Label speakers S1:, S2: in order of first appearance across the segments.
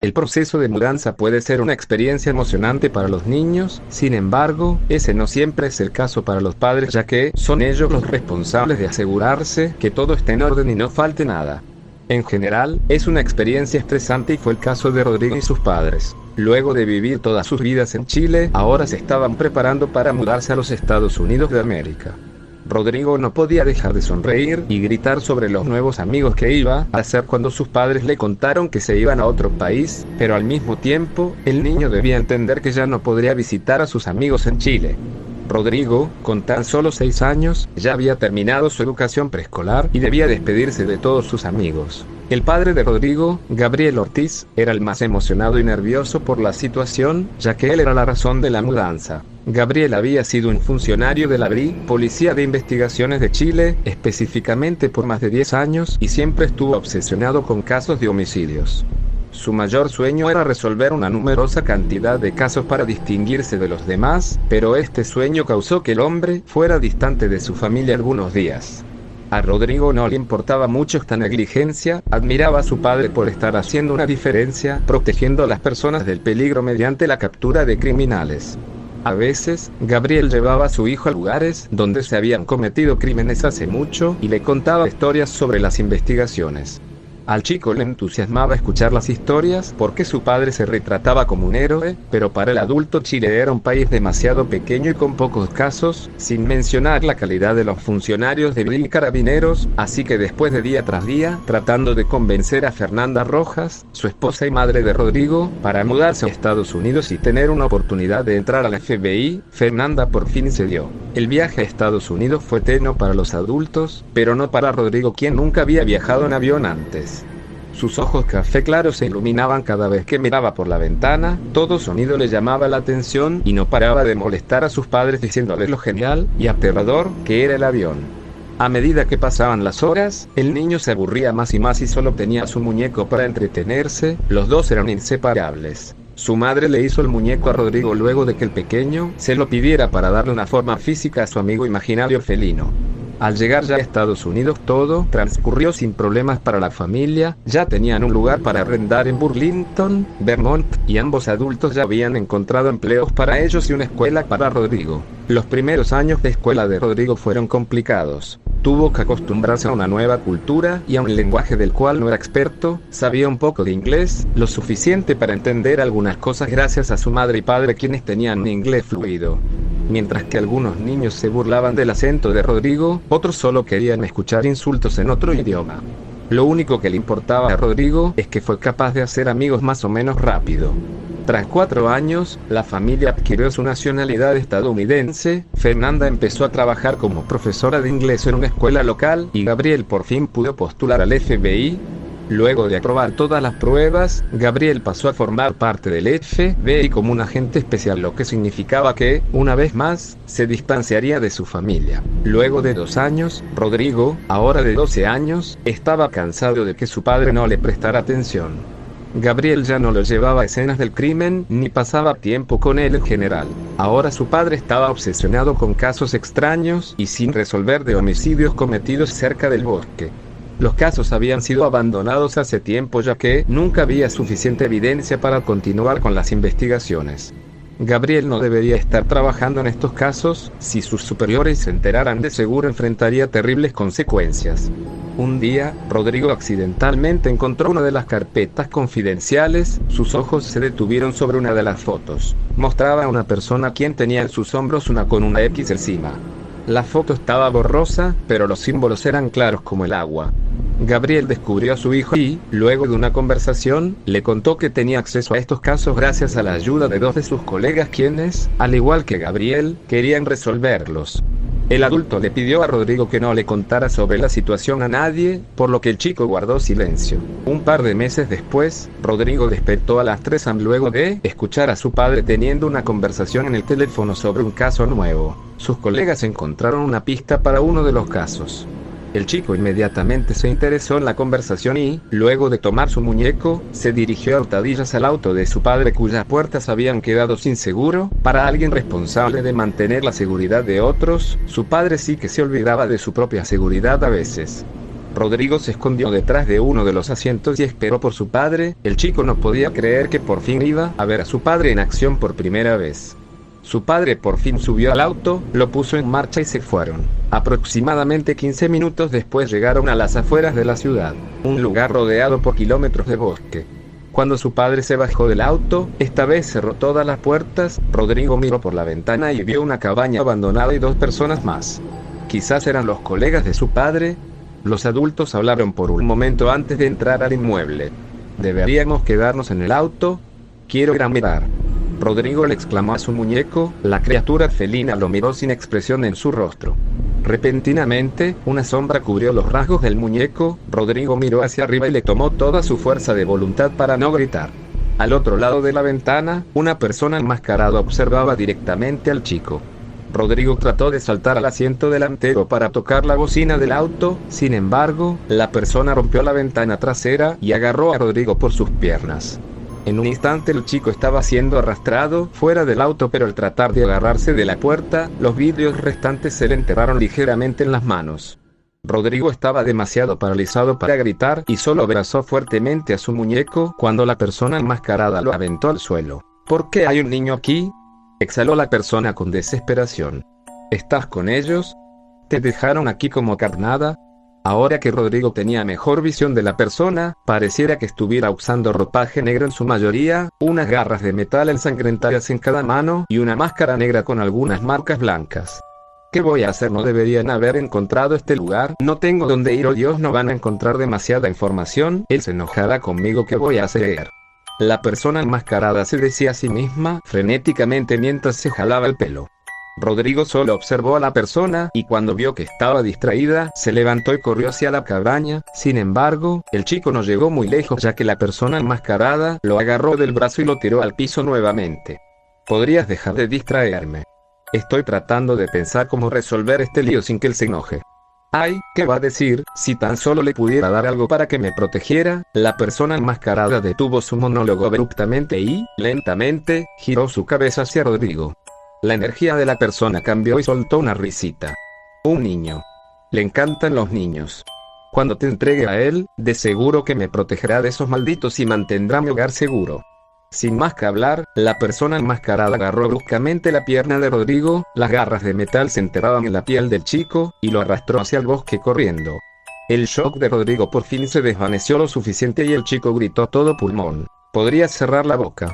S1: El proceso de mudanza puede ser una experiencia emocionante para los niños, sin embargo, ese no siempre es el caso para los padres, ya que son ellos los responsables de asegurarse que todo esté en orden y no falte nada. En general, es una experiencia estresante y fue el caso de Rodrigo y sus padres. Luego de vivir todas sus vidas en Chile, ahora se estaban preparando para mudarse a los Estados Unidos de América. Rodrigo no podía dejar de sonreír y gritar sobre los nuevos amigos que iba a hacer cuando sus padres le contaron que se iban a otro país, pero al mismo tiempo, el niño debía entender que ya no podría visitar a sus amigos en Chile. Rodrigo, con tan solo 6 años, ya había terminado su educación preescolar y debía despedirse de todos sus amigos. El padre de Rodrigo, Gabriel Ortiz, era el más emocionado y nervioso por la situación, ya que él era la razón de la mudanza. Gabriel había sido un funcionario de la BRI, Policía de Investigaciones de Chile, específicamente por más de 10 años, y siempre estuvo obsesionado con casos de homicidios. Su mayor sueño era resolver una numerosa cantidad de casos para distinguirse de los demás, pero este sueño causó que el hombre fuera distante de su familia algunos días. A Rodrigo no le importaba mucho esta negligencia, admiraba a su padre por estar haciendo una diferencia, protegiendo a las personas del peligro mediante la captura de criminales. A veces, Gabriel llevaba a su hijo a lugares donde se habían cometido crímenes hace mucho y le contaba historias sobre las investigaciones. Al chico le entusiasmaba escuchar las historias porque su padre se retrataba como un héroe, pero para el adulto Chile era un país demasiado pequeño y con pocos casos, sin mencionar la calidad de los funcionarios de BRI y carabineros, así que después de día tras día, tratando de convencer a Fernanda Rojas, su esposa y madre de Rodrigo, para mudarse a Estados Unidos y tener una oportunidad de entrar al FBI, Fernanda por fin cedió. El viaje a Estados Unidos fue tenue para los adultos, pero no para Rodrigo, quien nunca había viajado en avión antes. Sus ojos café claros se iluminaban cada vez que miraba por la ventana, todo sonido le llamaba la atención y no paraba de molestar a sus padres diciéndoles lo genial y aterrador que era el avión. A medida que pasaban las horas, el niño se aburría más y más y solo tenía su muñeco para entretenerse, los dos eran inseparables. Su madre le hizo el muñeco a Rodrigo luego de que el pequeño se lo pidiera para darle una forma física a su amigo imaginario felino. Al llegar ya a Estados Unidos todo transcurrió sin problemas para la familia, ya tenían un lugar para arrendar en Burlington, Vermont, y ambos adultos ya habían encontrado empleos para ellos y una escuela para Rodrigo. Los primeros años de escuela de Rodrigo fueron complicados. Tuvo que acostumbrarse a una nueva cultura y a un lenguaje del cual no era experto, sabía un poco de inglés, lo suficiente para entender algunas cosas gracias a su madre y padre quienes tenían un inglés fluido. Mientras que algunos niños se burlaban del acento de Rodrigo, otros solo querían escuchar insultos en otro idioma. Lo único que le importaba a Rodrigo es que fue capaz de hacer amigos más o menos rápido. Tras 4 años, la familia adquirió su nacionalidad estadounidense, Fernanda empezó a trabajar como profesora de inglés en una escuela local y Gabriel por fin pudo postular al FBI. Luego de aprobar todas las pruebas, Gabriel pasó a formar parte del FBI como un agente especial, lo que significaba que, una vez más, se distanciaría de su familia. Luego de 2 años, Rodrigo, ahora de 12 años, estaba cansado de que su padre no le prestara atención. Gabriel ya no lo llevaba a escenas del crimen, ni pasaba tiempo con él en general. Ahora su padre estaba obsesionado con casos extraños y sin resolver de homicidios cometidos cerca del bosque. Los casos habían sido abandonados hace tiempo ya que nunca había suficiente evidencia para continuar con las investigaciones. Gabriel no debería estar trabajando en estos casos, si sus superiores se enteraran de seguro enfrentaría terribles consecuencias. Un día, Rodrigo accidentalmente encontró una de las carpetas confidenciales, sus ojos se detuvieron sobre una de las fotos. Mostraba a una persona quien tenía en sus hombros una con una X encima. La foto estaba borrosa, pero los símbolos eran claros como el agua. Gabriel descubrió a su hijo y, luego de una conversación, le contó que tenía acceso a estos casos gracias a la ayuda de 2 de sus colegas quienes, al igual que Gabriel, querían resolverlos. El adulto le pidió a Rodrigo que no le contara sobre la situación a nadie, por lo que el chico guardó silencio. Un par de meses después, Rodrigo despertó a las 3 am luego de escuchar a su padre teniendo una conversación en el teléfono sobre un caso nuevo. Sus colegas encontraron una pista para uno de los casos. El chico inmediatamente se interesó en la conversación y, luego de tomar su muñeco, se dirigió a hurtadillas al auto de su padre cuyas puertas habían quedado sin seguro. Para alguien responsable de mantener la seguridad de otros, su padre sí que se olvidaba de su propia seguridad a veces. Rodrigo se escondió detrás de uno de los asientos y esperó por su padre. El chico no podía creer que por fin iba a ver a su padre en acción por primera vez. Su padre por fin subió al auto, lo puso en marcha y se fueron. Aproximadamente 15 minutos después llegaron a las afueras de la ciudad, un lugar rodeado por kilómetros de bosque. Cuando su padre se bajó del auto, esta vez cerró todas las puertas. Rodrigo miró por la ventana y vio una cabaña abandonada y 2 personas más. Quizás eran los colegas de su padre. Los adultos hablaron por un momento antes de entrar al inmueble. ¿Deberíamos quedarnos en el auto? Quiero ir a mirar. Rodrigo le exclamó a su muñeco. La criatura felina lo miró sin expresión en su rostro. Repentinamente, una sombra cubrió los rasgos del muñeco. Rodrigo miró hacia arriba y le tomó toda su fuerza de voluntad para no gritar. Al otro lado de la ventana, una persona enmascarada observaba directamente al chico. Rodrigo trató de saltar al asiento delantero para tocar la bocina del auto. Sin embargo, la persona rompió la ventana trasera y agarró a Rodrigo por sus piernas. En un instante el chico estaba siendo arrastrado fuera del auto, pero al tratar de agarrarse de la puerta, los vidrios restantes se le enterraron ligeramente en las manos. Rodrigo estaba demasiado paralizado para gritar y solo abrazó fuertemente a su muñeco cuando la persona enmascarada lo aventó al suelo. ¿Por qué hay un niño aquí?, exhaló la persona con desesperación. ¿Estás con ellos? ¿Te dejaron aquí como carnada? Ahora que Rodrigo tenía mejor visión de la persona, pareciera que estuviera usando ropaje negro en su mayoría, unas garras de metal ensangrentadas en cada mano y una máscara negra con algunas marcas blancas. ¿Qué voy a hacer? No deberían haber encontrado este lugar. No tengo dónde ir. Oh Dios, no van a encontrar demasiada información. Él se enojará conmigo. ¿Qué voy a hacer? La persona enmascarada se decía a sí misma frenéticamente mientras se jalaba el pelo. Rodrigo solo observó a la persona y cuando vio que estaba distraída, se levantó y corrió hacia la cabaña. Sin embargo, el chico no llegó muy lejos ya que la persona enmascarada lo agarró del brazo y lo tiró al piso nuevamente. ¿Podrías dejar de distraerme? Estoy tratando de pensar cómo resolver este lío sin que él se enoje. Ay, ¿qué va a decir? Si tan solo le pudiera dar algo para que me protegiera. La persona enmascarada detuvo su monólogo abruptamente y, lentamente, giró su cabeza hacia Rodrigo. La energía de la persona cambió y soltó una risita. Un niño. Le encantan los niños. Cuando te entregue a él, de seguro que me protegerá de esos malditos y mantendrá mi hogar seguro. Sin más que hablar, la persona enmascarada agarró bruscamente la pierna de Rodrigo, las garras de metal se enterraban en la piel del chico, y lo arrastró hacia el bosque corriendo. El shock de Rodrigo por fin se desvaneció lo suficiente y el chico gritó a todo pulmón. Podrías cerrar la boca.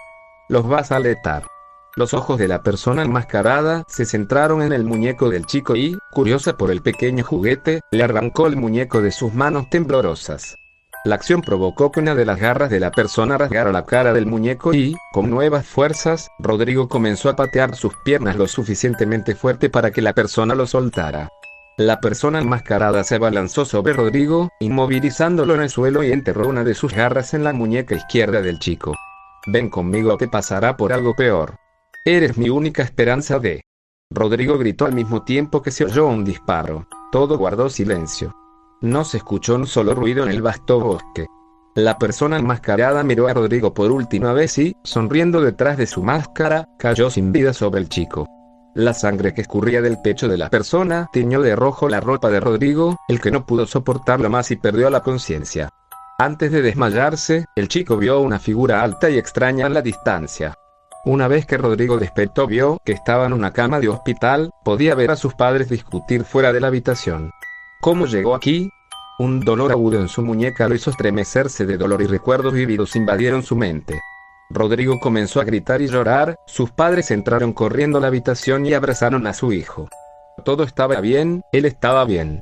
S1: Los vas a aletar. Los ojos de la persona enmascarada se centraron en el muñeco del chico y, curiosa por el pequeño juguete, le arrancó el muñeco de sus manos temblorosas. La acción provocó que una de las garras de la persona rasgara la cara del muñeco y, con nuevas fuerzas, Rodrigo comenzó a patear sus piernas lo suficientemente fuerte para que la persona lo soltara. La persona enmascarada se abalanzó sobre Rodrigo, inmovilizándolo en el suelo y enterró una de sus garras en la muñeca izquierda del chico. Ven conmigo o te pasará por algo peor. Eres mi única esperanza de... Rodrigo gritó al mismo tiempo que se oyó un disparo. Todo guardó silencio. No se escuchó un solo ruido en el vasto bosque. La persona enmascarada miró a Rodrigo por última vez y, sonriendo detrás de su máscara, cayó sin vida sobre el chico. La sangre que escurría del pecho de la persona tiñó de rojo la ropa de Rodrigo, el que no pudo soportarlo más y perdió la conciencia. Antes de desmayarse, el chico vio una figura alta y extraña a la distancia. Una vez que Rodrigo despertó vio que estaba en una cama de hospital, podía ver a sus padres discutir fuera de la habitación. ¿Cómo llegó aquí? Un dolor agudo en su muñeca lo hizo estremecerse de dolor y recuerdos vívidos invadieron su mente. Rodrigo comenzó a gritar y llorar, sus padres entraron corriendo a la habitación y abrazaron a su hijo. Todo estaba bien, él estaba bien.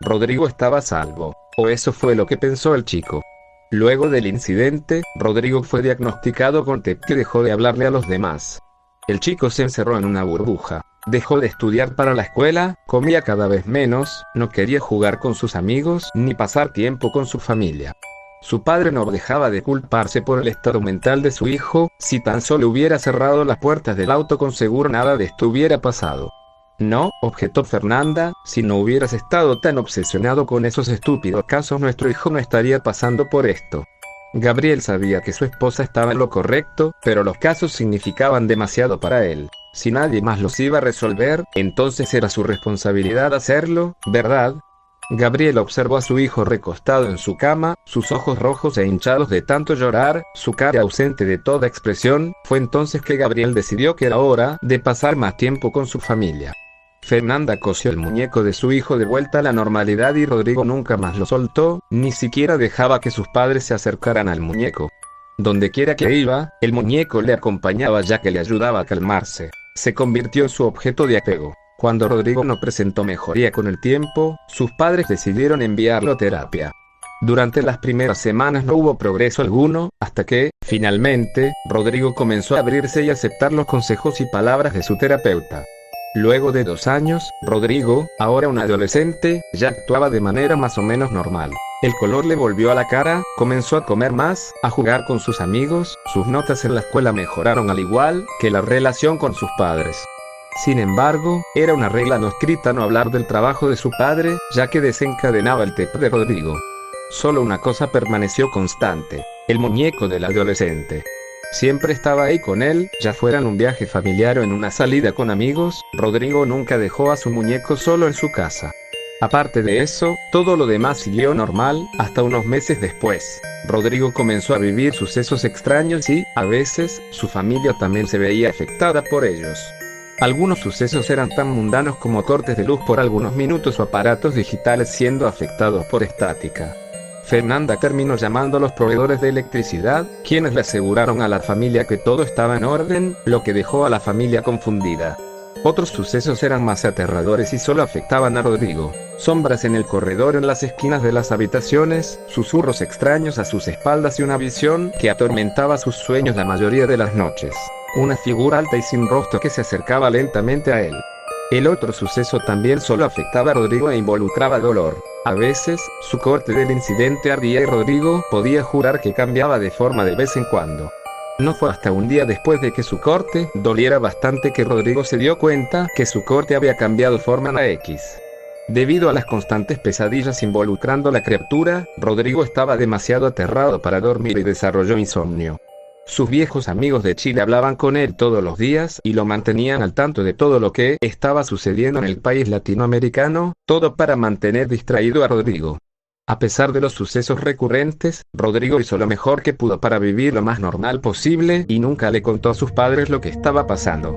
S1: Rodrigo estaba a salvo, o eso fue lo que pensó el chico. Luego del incidente, Rodrigo fue diagnosticado con TEP y dejó de hablarle a los demás. El chico se encerró en una burbuja, dejó de estudiar para la escuela, comía cada vez menos, no quería jugar con sus amigos ni pasar tiempo con su familia. Su padre no dejaba de culparse por el estado mental de su hijo, si tan solo hubiera cerrado las puertas del auto con seguro nada de esto hubiera pasado. No, objetó Fernanda, si no hubieras estado tan obsesionado con esos estúpidos casos nuestro hijo no estaría pasando por esto. Gabriel sabía que su esposa estaba en lo correcto, pero los casos significaban demasiado para él. Si nadie más los iba a resolver, entonces era su responsabilidad hacerlo, ¿verdad? Gabriel observó a su hijo recostado en su cama, sus ojos rojos e hinchados de tanto llorar, su cara ausente de toda expresión. Fue entonces que Gabriel decidió que era hora de pasar más tiempo con su familia. Fernanda cosió el muñeco de su hijo de vuelta a la normalidad y Rodrigo nunca más lo soltó, ni siquiera dejaba que sus padres se acercaran al muñeco. Donde quiera que iba, el muñeco le acompañaba ya que le ayudaba a calmarse. Se convirtió en su objeto de apego. Cuando Rodrigo no presentó mejoría con el tiempo, sus padres decidieron enviarlo a terapia. Durante las primeras semanas no hubo progreso alguno, hasta que, finalmente, Rodrigo comenzó a abrirse y aceptar los consejos y palabras de su terapeuta. Luego de 2 años, Rodrigo, ahora un adolescente, ya actuaba de manera más o menos normal. El color le volvió a la cara, comenzó a comer más, a jugar con sus amigos, sus notas en la escuela mejoraron al igual que la relación con sus padres. Sin embargo, era una regla no escrita no hablar del trabajo de su padre, ya que desencadenaba el TEP de Rodrigo. Solo una cosa permaneció constante: el muñeco del adolescente. Siempre estaba ahí con él, ya fuera en un viaje familiar o en una salida con amigos. Rodrigo nunca dejó a su muñeco solo en su casa. Aparte de eso, todo lo demás siguió normal, hasta unos meses después. Rodrigo comenzó a vivir sucesos extraños y, a veces, su familia también se veía afectada por ellos. Algunos sucesos eran tan mundanos como cortes de luz por algunos minutos o aparatos digitales siendo afectados por estática. Fernanda terminó llamando a los proveedores de electricidad, quienes le aseguraron a la familia que todo estaba en orden, lo que dejó a la familia confundida. Otros sucesos eran más aterradores y solo afectaban a Rodrigo. Sombras en el corredor en las esquinas de las habitaciones, susurros extraños a sus espaldas y una visión que atormentaba sus sueños la mayoría de las noches. Una figura alta y sin rostro que se acercaba lentamente a él. El otro suceso también solo afectaba a Rodrigo e involucraba dolor. A veces, su corte del incidente ardía y Rodrigo podía jurar que cambiaba de forma de vez en cuando. No fue hasta un día después de que su corte doliera bastante que Rodrigo se dio cuenta que su corte había cambiado forma a X. Debido a las constantes pesadillas involucrando a la criatura, Rodrigo estaba demasiado aterrado para dormir y desarrolló insomnio. Sus viejos amigos de Chile hablaban con él todos los días y lo mantenían al tanto de todo lo que estaba sucediendo en el país latinoamericano, todo para mantener distraído a Rodrigo. A pesar de los sucesos recurrentes, Rodrigo hizo lo mejor que pudo para vivir lo más normal posible y nunca le contó a sus padres lo que estaba pasando.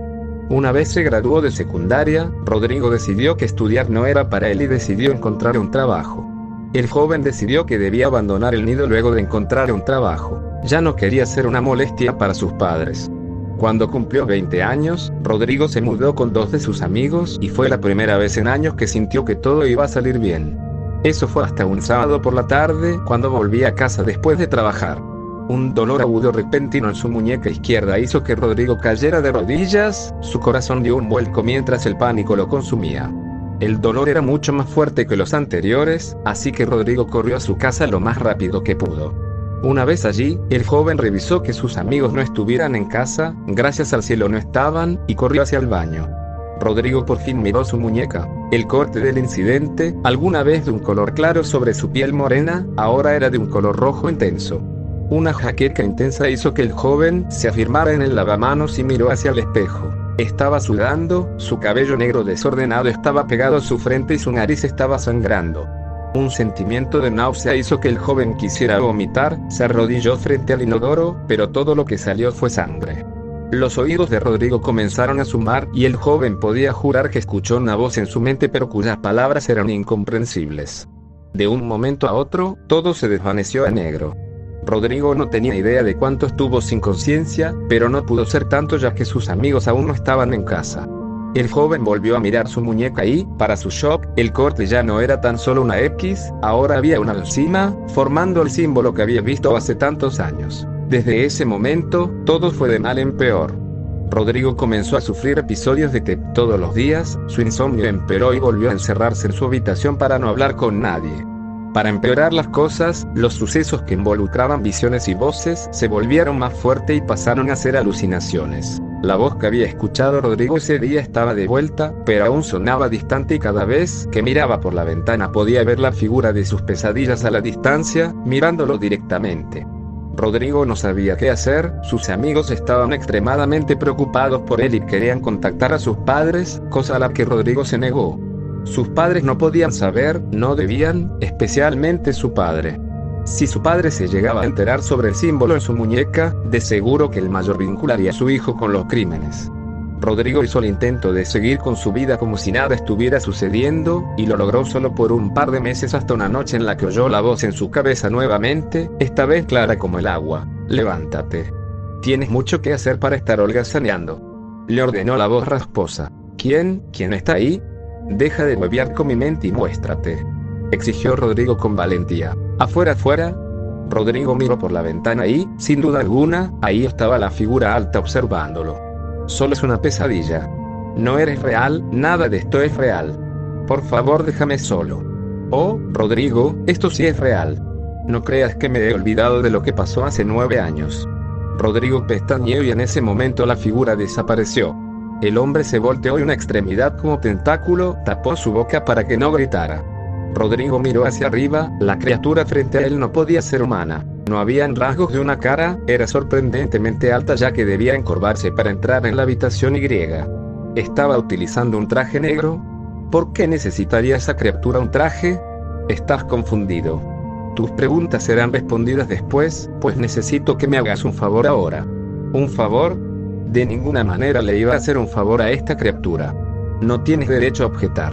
S1: Una vez se graduó de secundaria, Rodrigo decidió que estudiar no era para él y decidió encontrar un trabajo. El joven decidió que debía abandonar el nido luego de encontrar un trabajo. Ya no quería ser una molestia para sus padres. Cuando cumplió 20 años, Rodrigo se mudó con 2 de sus amigos y fue la primera vez en años que sintió que todo iba a salir bien. Eso fue hasta un sábado por la tarde, cuando volvía a casa después de trabajar. Un dolor agudo repentino en su muñeca izquierda hizo que Rodrigo cayera de rodillas, su corazón dio un vuelco mientras el pánico lo consumía. El dolor era mucho más fuerte que los anteriores, así que Rodrigo corrió a su casa lo más rápido que pudo. Una vez allí, el joven revisó que sus amigos no estuvieran en casa, gracias al cielo no estaban, y corrió hacia el baño. Rodrigo por fin miró su muñeca. El corte del incidente, alguna vez de un color claro sobre su piel morena, ahora era de un color rojo intenso. Una jaqueca intensa hizo que el joven se afirmara en el lavamanos y miró hacia el espejo. Estaba sudando, su cabello negro desordenado estaba pegado a su frente y su nariz estaba sangrando. Un sentimiento de náusea hizo que el joven quisiera vomitar, se arrodilló frente al inodoro, pero todo lo que salió fue sangre. Los oídos de Rodrigo comenzaron a zumbar y el joven podía jurar que escuchó una voz en su mente pero cuyas palabras eran incomprensibles. De un momento a otro, todo se desvaneció a negro. Rodrigo no tenía idea de cuánto estuvo sin conciencia, pero no pudo ser tanto ya que sus amigos aún no estaban en casa. El joven volvió a mirar su muñeca y, para su shock, el corte ya no era tan solo una X, ahora había una encima, formando el símbolo que había visto hace tantos años. Desde ese momento, todo fue de mal en peor. Rodrigo comenzó a sufrir episodios de TEP todos los días, su insomnio empeoró y volvió a encerrarse en su habitación para no hablar con nadie. Para empeorar las cosas, los sucesos que involucraban visiones y voces se volvieron más fuertes y pasaron a ser alucinaciones. La voz que había escuchado Rodrigo ese día estaba de vuelta, pero aún sonaba distante y cada vez que miraba por la ventana podía ver la figura de sus pesadillas a la distancia, mirándolo directamente. Rodrigo no sabía qué hacer, sus amigos estaban extremadamente preocupados por él y querían contactar a sus padres, cosa a la que Rodrigo se negó. Sus padres no podían saber, no debían, especialmente su padre. Si su padre se llegaba a enterar sobre el símbolo en su muñeca, de seguro que el mayor vincularía a su hijo con los crímenes. Rodrigo hizo el intento de seguir con su vida como si nada estuviera sucediendo, y lo logró solo por un par de meses hasta una noche en la que oyó la voz en su cabeza nuevamente, esta vez clara como el agua. Levántate. Tienes mucho que hacer para estar holgazaneando. Le ordenó la voz rasposa. ¿Quién está ahí? Deja de huevear con mi mente y muéstrate. Exigió Rodrigo con valentía. Afuera. Rodrigo miró por la ventana y, sin duda alguna, ahí estaba la figura alta observándolo. Solo es una pesadilla. No eres real, nada de esto es real. Por favor, déjame solo. Oh, Rodrigo, esto sí es real. No creas que me he olvidado de lo que pasó hace 9 años. Rodrigo pestañeó y en ese momento la figura desapareció. El hombre se volteó y una extremidad como tentáculo tapó su boca para que no gritara. Rodrigo miró hacia arriba, la criatura frente a él no podía ser humana. No habían rasgos de una cara, era sorprendentemente alta ya que debía encorvarse para entrar en la habitación Y. ¿Estaba utilizando un traje negro? ¿Por qué necesitaría esa criatura un traje? Estás confundido. Tus preguntas serán respondidas después, pues necesito que me hagas un favor ahora. ¿Un favor? De ninguna manera le iba a hacer un favor a esta criatura. No tienes derecho a objetar.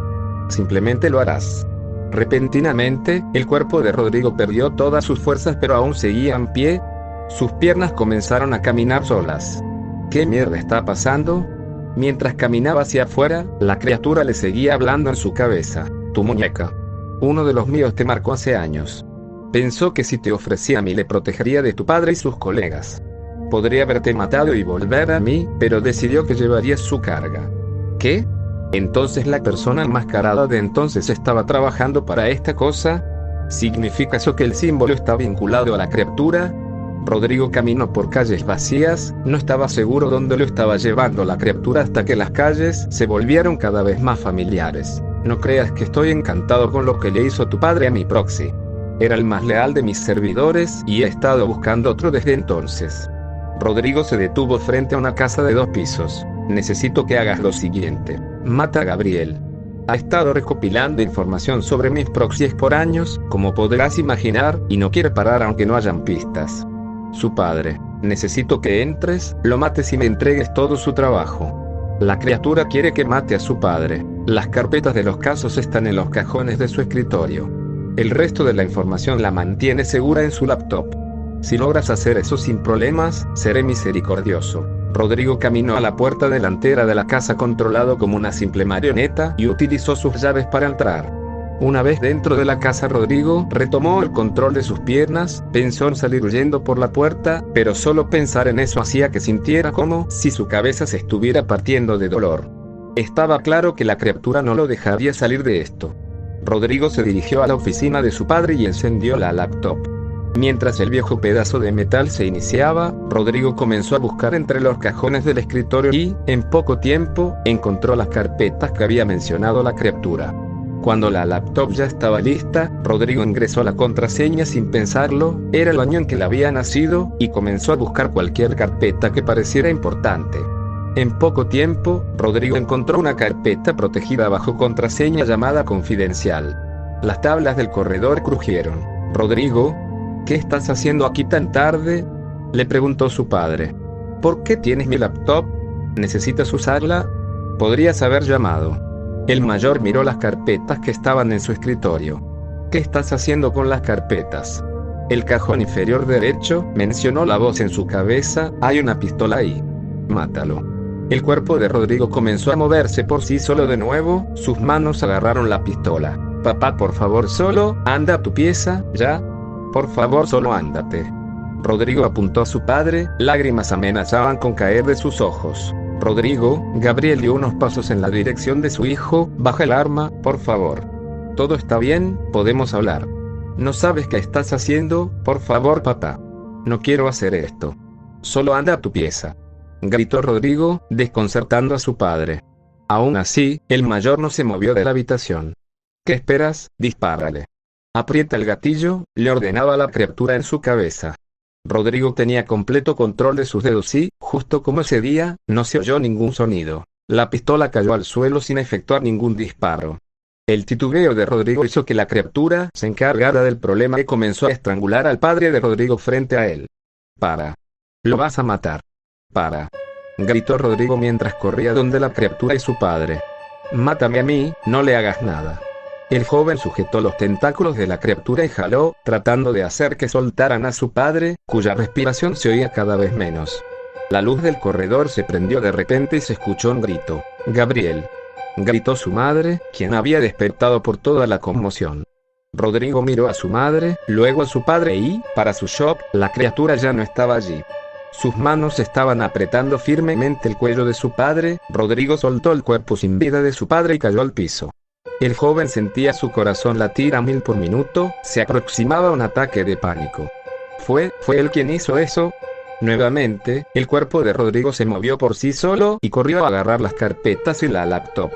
S1: Simplemente lo harás. Repentinamente, el cuerpo de Rodrigo perdió todas sus fuerzas pero aún seguía en pie. Sus piernas comenzaron a caminar solas. ¿Qué mierda está pasando? Mientras caminaba hacia afuera, la criatura le seguía hablando en su cabeza. Tu muñeca. Uno de los míos te marcó hace años. Pensó que si te ofrecía a mí le protegería de tu padre y sus colegas. Podría haberte matado y volver a mí, pero decidió que llevaría su carga. ¿Qué? ¿Entonces la persona enmascarada de entonces estaba trabajando para esta cosa? ¿Significa eso que el símbolo está vinculado a la criatura? Rodrigo caminó por calles vacías, no estaba seguro dónde lo estaba llevando la criatura hasta que las calles se volvieron cada vez más familiares. No creas que estoy encantado con lo que le hizo tu padre a mi proxy. Era el más leal de mis servidores y he estado buscando otro desde entonces. Rodrigo se detuvo frente a una casa de 2 pisos. Necesito que hagas lo siguiente. Mata a Gabriel. Ha estado recopilando información sobre mis proxies por años, como podrás imaginar, y no quiere parar aunque no hayan pistas. Su padre. Necesito que entres, lo mates y me entregues todo su trabajo. La criatura quiere que mate a su padre. Las carpetas de los casos están en los cajones de su escritorio. El resto de la información la mantiene segura en su laptop. Si logras hacer eso sin problemas, seré misericordioso. Rodrigo caminó a la puerta delantera de la casa controlado como una simple marioneta y utilizó sus llaves para entrar. Una vez dentro de la casa, Rodrigo retomó el control de sus piernas, pensó en salir huyendo por la puerta, pero solo pensar en eso hacía que sintiera como si su cabeza se estuviera partiendo de dolor. Estaba claro que la criatura no lo dejaría salir de esto. Rodrigo se dirigió a la oficina de su padre y encendió la laptop. Mientras el viejo pedazo de metal se iniciaba, Rodrigo comenzó a buscar entre los cajones del escritorio y, en poco tiempo, encontró las carpetas que había mencionado la criatura. Cuando la laptop ya estaba lista, Rodrigo ingresó la contraseña sin pensarlo, era el año en que él había nacido, y comenzó a buscar cualquier carpeta que pareciera importante. En poco tiempo, Rodrigo encontró una carpeta protegida bajo contraseña llamada confidencial. Las tablas del corredor crujieron. Rodrigo, ¿qué estás haciendo aquí tan tarde?, le preguntó su padre. ¿Por qué tienes mi laptop? ¿Necesitas usarla? Podrías haber llamado. El mayor miró las carpetas que estaban en su escritorio. ¿Qué estás haciendo con las carpetas? El cajón inferior derecho, mencionó la voz en su cabeza, hay una pistola ahí. Mátalo. El cuerpo de Rodrigo comenzó a moverse por sí solo de nuevo, sus manos agarraron la pistola. Papá, por favor, solo, anda a tu pieza, ya. Por favor, solo ándate. Rodrigo apuntó a su padre, lágrimas amenazaban con caer de sus ojos. Rodrigo, Gabriel dio unos pasos en la dirección de su hijo, baja el arma, por favor. Todo está bien, podemos hablar. ¿No sabes qué estás haciendo? Por favor, papá. No quiero hacer esto. Solo anda a tu pieza. Gritó Rodrigo, desconcertando a su padre. Aún así, el mayor no se movió de la habitación. ¿Qué esperas? Dispárale. Aprieta el gatillo, le ordenaba la criatura en su cabeza. Rodrigo tenía completo control de sus dedos y, justo como ese día, no se oyó ningún sonido. La pistola cayó al suelo sin efectuar ningún disparo. El titubeo de Rodrigo hizo que la criatura se encargara del problema y comenzó a estrangular al padre de Rodrigo frente a él. «Para. Lo vas a matar. Para», gritó Rodrigo mientras corría donde la criatura y su padre. «Mátame a mí, no le hagas nada». El joven sujetó los tentáculos de la criatura y jaló, tratando de hacer que soltaran a su padre, cuya respiración se oía cada vez menos. La luz del corredor se prendió de repente y se escuchó un grito. «Gabriel», gritó su madre, quien había despertado por toda la conmoción. Rodrigo miró a su madre, luego a su padre y, para su shock, la criatura ya no estaba allí. Sus manos estaban apretando firmemente el cuello de su padre. Rodrigo soltó el cuerpo sin vida de su padre y cayó al piso. El joven sentía su corazón latir a 1000 por minuto, se aproximaba un ataque de pánico. ¿Fue él quien hizo eso? Nuevamente, el cuerpo de Rodrigo se movió por sí solo y corrió a agarrar las carpetas y la laptop.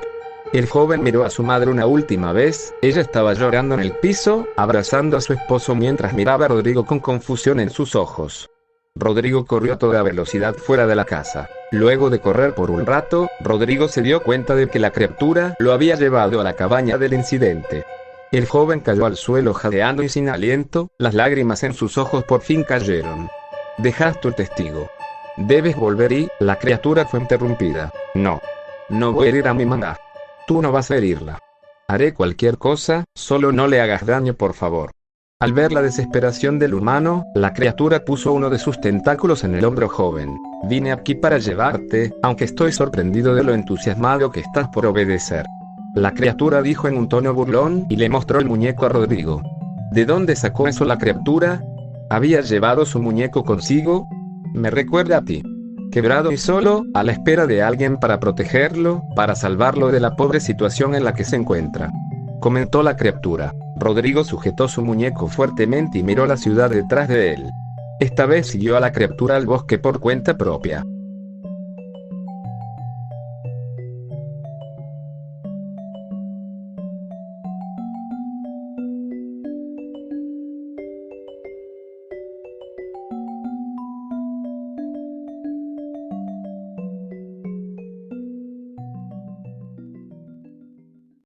S1: El joven miró a su madre una última vez. Ella estaba llorando en el piso, abrazando a su esposo mientras miraba a Rodrigo con confusión en sus ojos. Rodrigo corrió a toda velocidad fuera de la casa. Luego de correr por un rato, Rodrigo se dio cuenta de que la criatura lo había llevado a la cabaña del incidente. El joven cayó al suelo jadeando y sin aliento, las lágrimas en sus ojos por fin cayeron. «Dejaste el testigo. Debes volver y...» La criatura fue interrumpida. «No. No voy a herir a mi mamá. Tú no vas a herirla. Haré cualquier cosa, solo no le hagas daño por favor». Al ver la desesperación del humano, la criatura puso uno de sus tentáculos en el hombro joven. «Vine aquí para llevarte, aunque estoy sorprendido de lo entusiasmado que estás por obedecer». La criatura dijo en un tono burlón y le mostró el muñeco a Rodrigo. ¿De dónde sacó eso la criatura? ¿Había llevado su muñeco consigo? Me recuerda a ti. Quebrado y solo, a la espera de alguien para protegerlo, para salvarlo de la pobre situación en la que se encuentra. Comentó la criatura. Rodrigo sujetó su muñeco fuertemente y miró la ciudad detrás de él. Esta vez siguió a la criatura al bosque por cuenta propia.